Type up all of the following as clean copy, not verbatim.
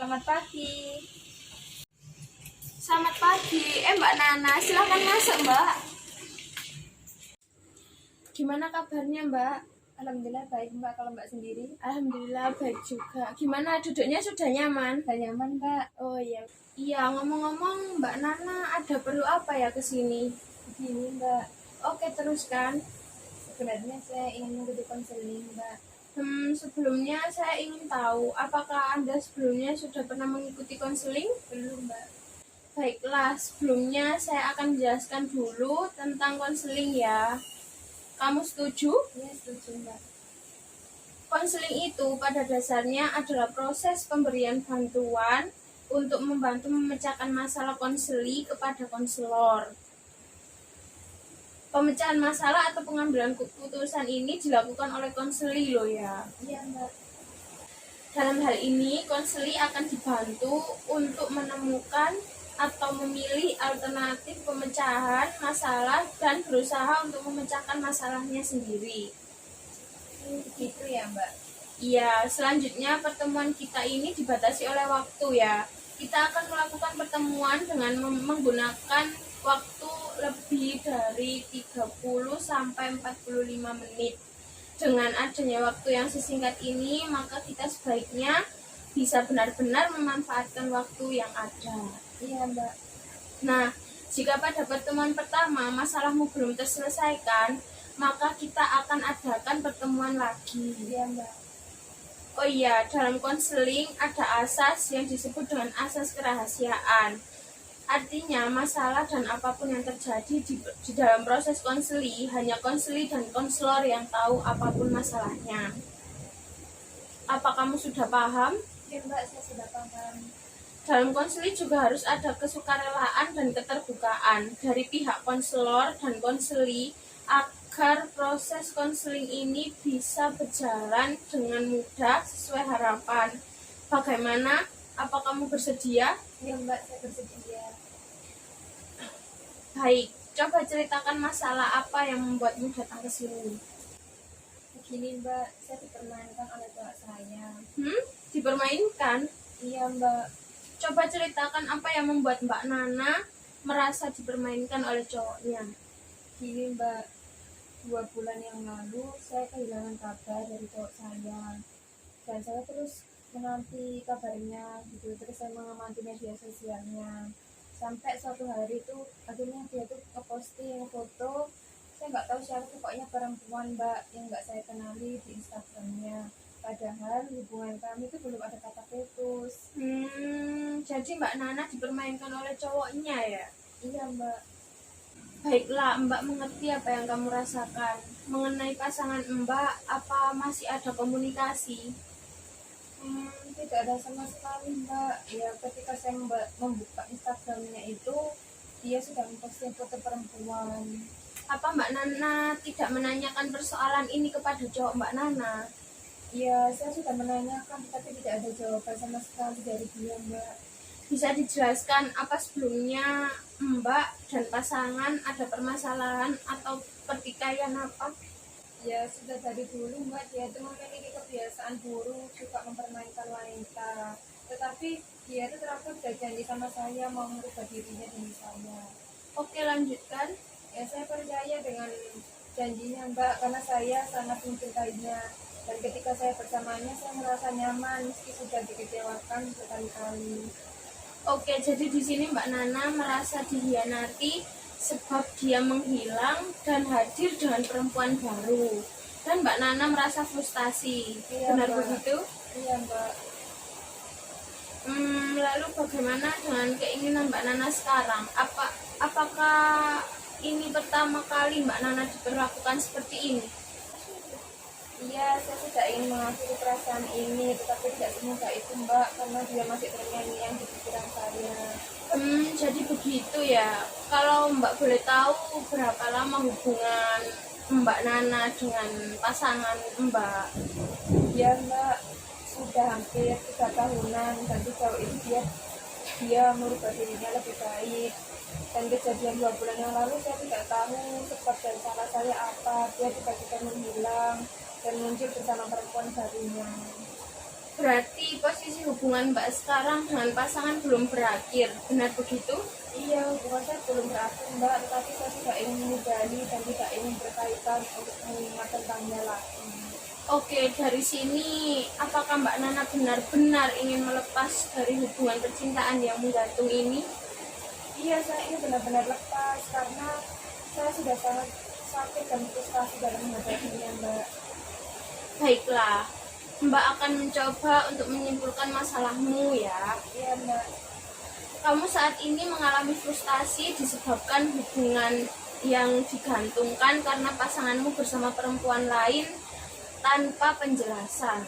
Selamat pagi. Selamat pagi. Mbak Nana, silahkan masuk, Mbak. Gimana kabarnya, Mbak? Alhamdulillah baik Mbak, kalau Mbak sendiri? Alhamdulillah baik juga. Gimana duduknya, sudah nyaman? Sudah nyaman Mbak. Oh iya. Iya, ngomong-ngomong Mbak Nana ada perlu apa ya ke sini? Begini Mbak, Oke, teruskan. sebenarnya saya ingin mengikuti konseling Mbak. Sebelumnya saya ingin tahu, apakah Anda sebelumnya sudah pernah mengikuti konseling? Belum Mbak. Baiklah, sebelumnya saya akan menjelaskan dulu tentang konseling ya. Kamu setuju? Iya setuju Mbak. Konseling itu pada dasarnya adalah proses pemberian bantuan untuk membantu memecahkan masalah konseli kepada konselor. Pemecahan masalah atau pengambilan keputusan ini dilakukan oleh konseli loh ya. Iya Mbak. Dalam hal ini, konseli akan dibantu untuk menemukan atau memilih alternatif pemecahan masalah dan berusaha untuk memecahkan masalahnya sendiri. Gitu ya Mbak. Iya, selanjutnya pertemuan kita ini dibatasi oleh waktu ya. Kita akan melakukan pertemuan dengan menggunakan waktu lebih dari 30 sampai 45 menit. Dengan adanya waktu yang sesingkat ini, maka kita sebaiknya bisa benar-benar memanfaatkan waktu yang ada. Iya Mbak. Nah, jika pada pertemuan pertama masalahmu belum terselesaikan, maka kita akan adakan pertemuan lagi. Iya Mbak. Oh iya, dalam konseling ada asas yang disebut dengan asas kerahasiaan. Artinya, masalah dan apapun yang terjadi di dalam proses konseli, hanya konseli dan konselor yang tahu apapun masalahnya. Apa kamu sudah paham? Iya Mbak, saya sudah paham. Dalam konseli juga harus ada kesukarelaan dan keterbukaan dari pihak konselor dan konseli agar proses konseling ini bisa berjalan dengan mudah sesuai harapan. Bagaimana? Apa kamu bersedia? Iya Mbak, saya bersedia. Baik, coba ceritakan masalah apa yang membuatmu datang ke sini. Begini Mbak, saya dipermainkan oleh cowok saya. Dipermainkan? Iya Mbak. Coba ceritakan apa yang membuat Mbak Nana merasa dipermainkan oleh cowoknya. Gini Mbak, 2 bulan yang lalu saya kehilangan kabar dari cowok saya. Dan saya terus menanti kabarnya gitu, terus saya mengamati media sosialnya. Sampai suatu hari itu akhirnya dia tuh ngeposting foto, saya nggak tahu siapa, pokoknya perempuan Mbak yang nggak saya kenali di Instagramnya. Padahal hubungan kami itu belum ada kata putus. Jadi Mbak Nana dipermainkan oleh cowoknya ya? Iya Mbak. Baiklah, Mbak mengerti apa yang kamu rasakan. Mengenai pasangan Mbak, apa masih ada komunikasi? Tidak ada sama sekali Mbak. Ya ketika saya membuka Instagramnya itu, dia sudah memposting foto perempuan. Apa Mbak Nana tidak menanyakan persoalan ini kepada cowok Mbak Nana? Ya saya sudah menanyakan, tapi tidak ada jawaban sama sekali dari dia Mbak. Bisa dijelaskan apa sebelumnya Mbak dan pasangan ada permasalahan atau pertikaian apa? Ya sudah dari dulu Mbak, dia itu memiliki kebiasaan buruk, suka mempermainkan wanita. Tetapi dia itu terakhir sudah janji sama saya mau merubah dirinya demi saya. Oke, lanjutkan. Ya saya percaya dengan janjinya Mbak, karena saya sangat mencintainya. Dan ketika saya bersamanya, saya merasa nyaman meski sudah dikecewakan berkali-kali. Oke, jadi di sini Mbak Nana merasa dihianati sebab dia menghilang dan hadir dengan perempuan baru. Dan Mbak Nana merasa frustasi. Iya, Benar Mbak. begitu? Iya Mbak. Lalu bagaimana dengan keinginan Mbak Nana sekarang? Apakah ini pertama kali Mbak Nana diperlakukan seperti ini? Iya, saya tidak ingin mengakhiri perasaan ini, tetapi tidak semudah itu Mbak, karena dia masih terngiang-ngiang di pikiran saya. Jadi begitu ya. Kalau Mbak boleh tahu berapa lama hubungan Mbak Nana dengan pasangan Mbak? Ya Mbak, sudah hampir 3 tahunan, dan sejauh ini dia merubah dirinya lebih baik. Dan kejadian 2 bulan yang lalu saya tidak tahu sebab dan salah saya apa, dia tiba-tiba menghilang dan muncul bersama perempuan barunya. Berarti posisi hubungan Mbak sekarang dengan pasangan belum berakhir, benar begitu? Iya, hubungan saya belum berakhir Mbak, tetapi saya tidak ingin menyudahi dan tidak ingin berkaitan untuk mengingat tentangnya lagi. Oke, dari sini apakah Mbak Nana benar-benar ingin melepas dari hubungan percintaan yang menggantung ini? Iya, saya ini benar-benar lepas karena saya sudah sangat sakit dan frustasi dalam menghadapinya Mbak. Baiklah, Mbak akan mencoba untuk menyimpulkan masalahmu ya. Iya Mbak. Kamu saat ini mengalami frustasi disebabkan hubungan yang digantungkan karena pasanganmu bersama perempuan lain tanpa penjelasan.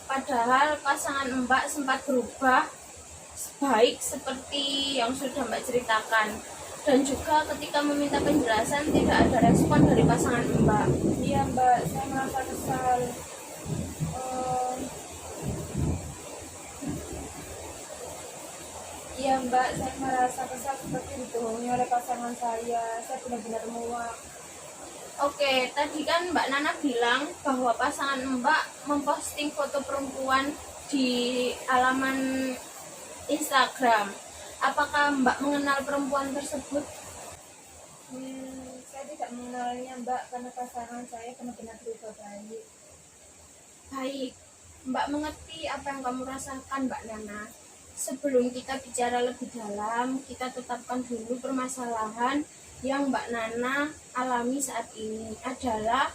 Padahal pasangan Mbak sempat berubah baik seperti yang sudah Mbak ceritakan. Dan juga ketika meminta penjelasan tidak ada respon dari pasangan Mbak. Iya Mbak, saya merasa kesal. Eh, Iya Mbak, saya merasa kesal seperti dibohongi oleh pasangan saya. Saya benar-benar muak. Oke, tadi kan Mbak Nana bilang bahwa pasangan Mbak memposting foto perempuan di halaman Instagram. Apakah Mbak mengenal perempuan tersebut? Saya tidak mengenalnya Mbak karena pasangan saya benar-benar berubah baik. Baik, Mbak mengerti apa yang kamu rasakan, Mbak Nana. Sebelum kita bicara lebih dalam, kita tetapkan dulu permasalahan yang Mbak Nana alami saat ini adalah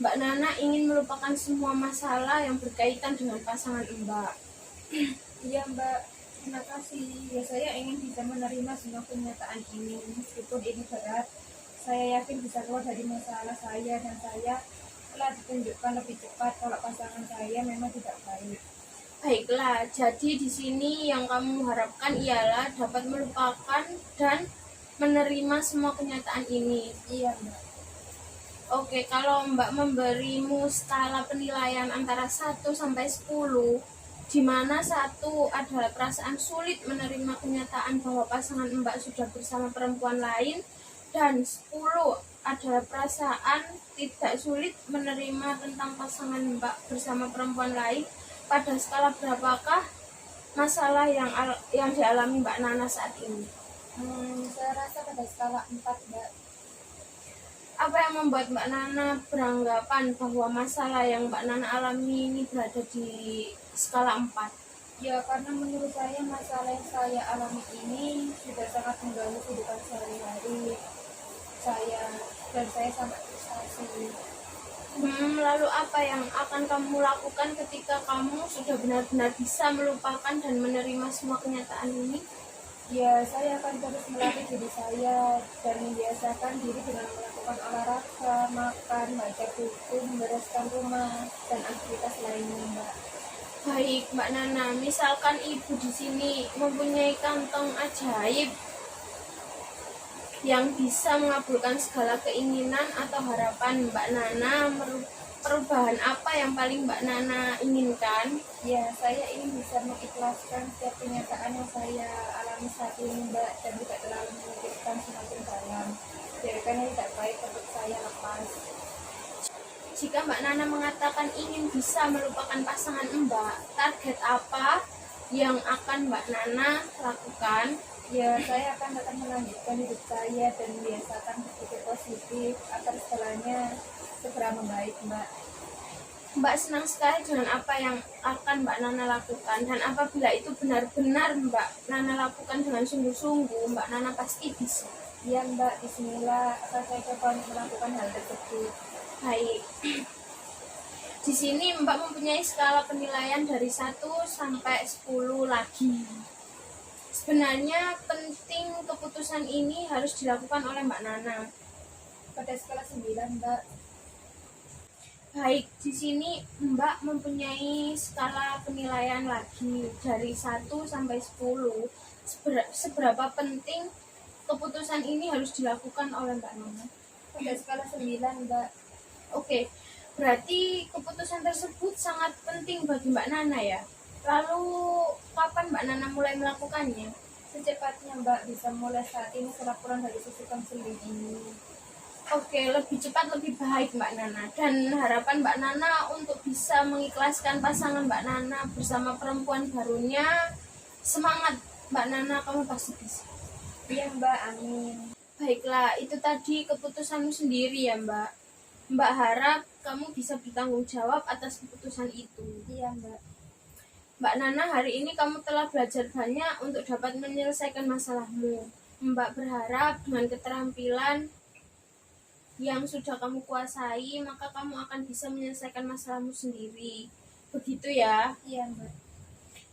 Mbak Nana ingin melupakan semua masalah yang berkaitan dengan pasangan Mbak. Iya Mbak, terima kasih. Ya saya ingin bisa menerima semua kenyataan ini meskipun ini berat. Saya yakin bisa keluar dari masalah saya dan saya telah ditunjukkan lebih cepat kalau pasangan saya memang tidak baik. Baiklah, jadi di sini yang kamu harapkan ialah dapat melupakan dan menerima semua kenyataan ini. Iya Mbak. Oke, kalau Mbak memberimu skala penilaian antara 1 sampai 10, di mana 1 adalah perasaan sulit menerima kenyataan bahwa pasangan Mbak sudah bersama perempuan lain, dan 10 adalah perasaan tidak sulit menerima tentang pasangan Mbak bersama perempuan lain. Pada skala berapakah masalah yang dialami Mbak Nana saat ini? Saya rasa pada skala 4 Mbak. Apa yang membuat Mbak Nana beranggapan bahwa masalah yang Mbak Nana alami ini berada di skala 4? Ya karena menurut saya masalah yang saya alami ini sudah sangat mengganggu kehidupan sehari-hari saya dan saya sangat frustasi. Lalu apa yang akan kamu lakukan ketika kamu sudah benar-benar bisa melupakan dan menerima semua kenyataan ini? Ya, saya akan terus melatih diri saya dan membiasakan diri dengan melakukan olahraga, makan, baca buku, membereskan rumah, dan aktivitas lainnya, Mbak. Baik, Mbak Nana, misalkan ibu di sini mempunyai kantong ajaib yang bisa mengabulkan segala keinginan atau harapan Mbak Nana, perubahan apa yang paling Mbak Nana inginkan? Ya, saya ingin bisa mengikhlaskan setiap kenyataan yang saya alami saat ini, Mbak, dan tidak terlalu memikirkan semakin dalam. Biarkan tidak baik untuk saya lepas. Jika Mbak Nana mengatakan ingin bisa melupakan pasangan Mbak, target apa yang akan Mbak Nana lakukan? Ya, saya akan tetap melanjutkan hidup saya dan membiasakan berpikir positif agar segalanya segera membaik, Mbak. Mbak senang sekali dengan apa yang akan Mbak Nana lakukan, dan apabila itu benar-benar Mbak Nana lakukan dengan sungguh-sungguh, Mbak Nana pasti bisa. Ya Mbak, bismillah, akan saya coba untuk melakukan hal tersebut. Baik. Di sini Mbak mempunyai skala penilaian dari 1 sampai 10 lagi. Sebenarnya penting keputusan ini harus dilakukan oleh Mbak Nana. Pada skala 9, Mbak. Baik, di sini Mbak mempunyai skala penilaian lagi dari 1 sampai 10. Seberapa penting keputusan ini harus dilakukan oleh Mbak Nana? Pada skala 9, Mbak. Oke, berarti keputusan tersebut sangat penting bagi Mbak Nana ya. Lalu kapan Mbak Nana mulai melakukannya? Secepatnya Mbak, bisa mulai saat ini setelah pulang dari sesi konseling ini. Oke, lebih cepat lebih baik Mbak Nana. Dan harapan Mbak Nana untuk bisa mengikhlaskan pasangan Mbak Nana bersama perempuan barunya. Semangat Mbak Nana, kamu pasti bisa. Iya Mbak, amin. Baiklah, itu tadi keputusanmu sendiri ya Mbak. Mbak harap kamu bisa bertanggung jawab atas keputusan itu. Iya Mbak. Mbak Nana, hari ini kamu telah belajar banyak untuk dapat menyelesaikan masalahmu. Mbak berharap dengan keterampilan yang sudah kamu kuasai, maka kamu akan bisa menyelesaikan masalahmu sendiri. Begitu ya. Iya Mbak.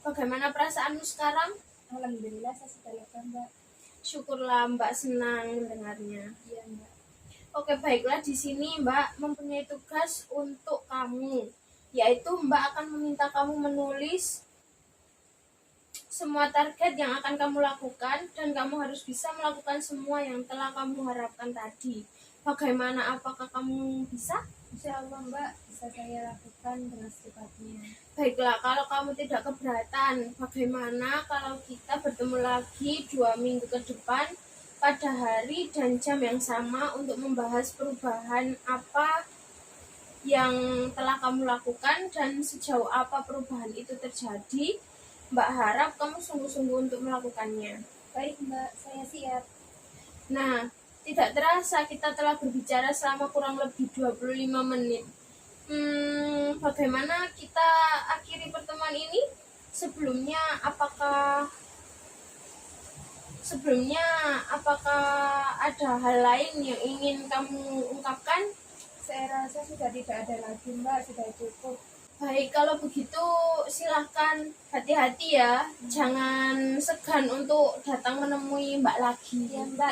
Bagaimana perasaanmu sekarang? Alhamdulillah saya sudah lega Mbak. Syukurlah Mbak, senang mendengarnya. Iya Mbak. Oke, baiklah, di sini Mbak mempunyai tugas untuk kamu, yaitu Mbak akan meminta kamu menulis semua target yang akan kamu lakukan dan kamu harus bisa melakukan semua yang telah kamu harapkan tadi. Bagaimana, apakah kamu bisa? Insya Allah Mbak, bisa saya lakukan dengan secepatnya. Baiklah, kalau kamu tidak keberatan, bagaimana kalau kita bertemu lagi 2 minggu ke depan pada hari dan jam yang sama untuk membahas perubahan apa yang telah kamu lakukan dan sejauh apa perubahan itu terjadi. Mbak harap kamu sungguh-sungguh untuk melakukannya. Baik Mbak, saya siap. Nah, tidak terasa kita telah berbicara selama kurang lebih 25 menit. Bagaimana kita akhiri pertemuan ini? Sebelumnya apakah ada hal lain yang ingin kamu ungkapkan? Saya rasa sudah tidak ada lagi Mbak, sudah cukup. Baik, kalau begitu silahkan hati-hati ya. Jangan segan untuk datang menemui Mbak lagi. Iya Mbak.